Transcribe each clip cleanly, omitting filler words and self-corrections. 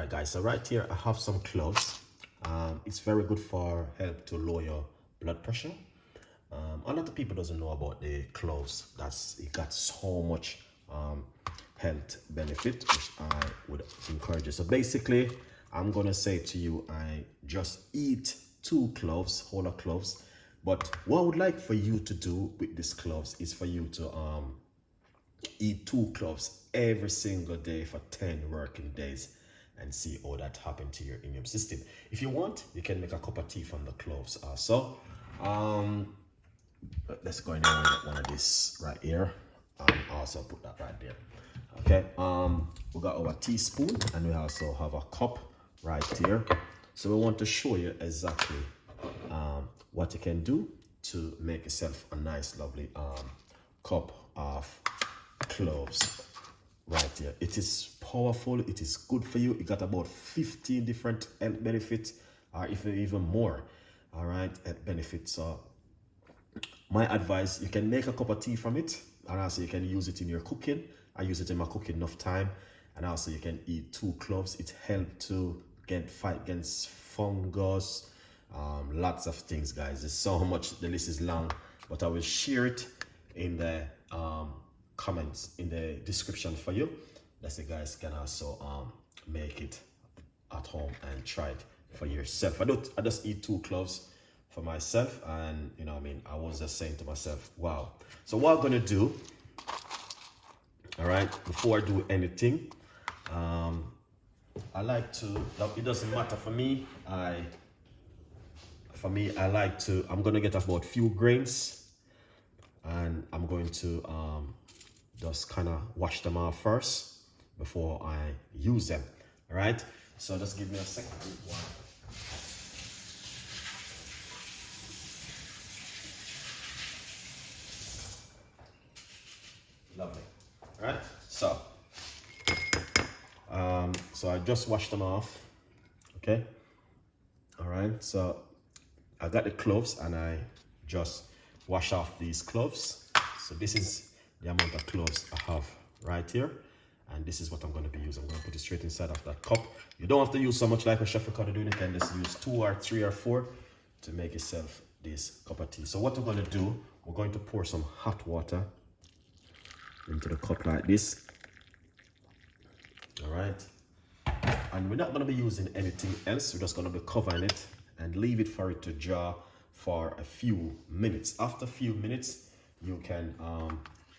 right, guys, so right here I have some cloves. It's very good for help to lower your blood pressure. A lot of people doesn't know about the cloves. It got so much health benefit, which I would encourage you. So basically, I'm gonna say to you, I just eat 2 cloves, whole of cloves. But what I would like for you to do with these cloves is for you to eat 2 cloves every single day for 10 working days and see how that happened to your immune system. If you want, you can make a cup of tea from the cloves also. Let's go in there and get one of this right here. Also put that right there. Okay, we got our teaspoon and we also have a cup right here. So we want to show you exactly what you can do to make yourself a nice lovely cup of cloves right here. It is powerful, it is good for you. It got about 15 different health benefits, or even more. All right, health benefits. So my advice, you can make a cup of tea from it, and also you can use it in your cooking. I use it in my cooking enough time, and also you can eat 2 cloves. It helps to fight against fungus, lots of things, guys. There's so much, the list is long, but I will share it in the comments in the description for you, that you guys can also make it at home and try it for yourself. I just eat 2 cloves for myself, and you know what I mean, I was just saying to myself, wow. So what I'm gonna do, all right, before I do anything, I like to, it doesn't matter for me, I like to, I'm gonna get about few grains, and I'm going to just kind of wash them off first before I use them. All right, so just give me a second. Lovely. All right, so I just washed them off. Okay, all right, so I got the cloves and I just wash off these cloves. So this is the amount of cloves I have right here, and this is what I'm going to be using. I'm going to put it straight inside of that cup. You don't have to use so much like a Chef Ricardo doing. You can just use 2 or 3 or 4 to make yourself this cup of tea. So what we're going to do, we're going to pour some hot water into the cup like this. All right, and we're not going to be using anything else. We're just going to be covering it and leave it for it to jar for a few minutes. After a few minutes, you can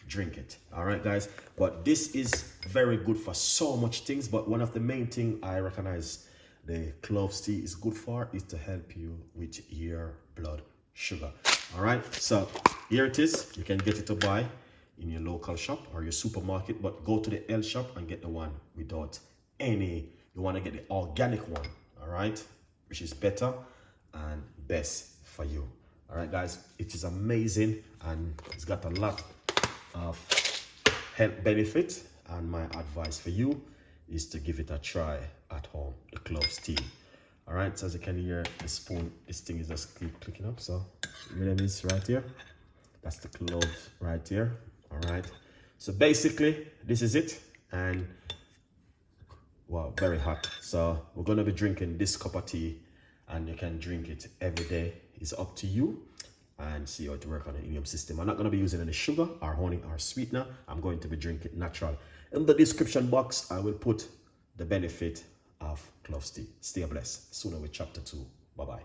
drink it. All right, guys, but this is very good for so much things, but one of the main thing I recognize the cloves tea is good for is to help you with your blood sugar. All right, so here it is. You can get it to buy in your local shop or your supermarket, but go to the L shop and get the one without any, you want to get the organic one, all right, which is better and best for you. All right, guys, it is amazing and it's got a lot of health benefit, and my advice for you is to give it a try at home, the cloves tea. All right, so as you can hear, the spoon, this thing is just clicking up, so here it is right here. That's the clove right here. All right, so basically this is it, and wow, very hot. So we're going to be drinking this cup of tea, and you can drink it every day. It's up to you, and see how it works on the immune system. I'm not going to be using any sugar or honey or sweetener. I'm going to be drinking natural. In the description box, I will put the benefit of cloves tea. Stay blessed. Sooner with chapter 2. Bye-bye.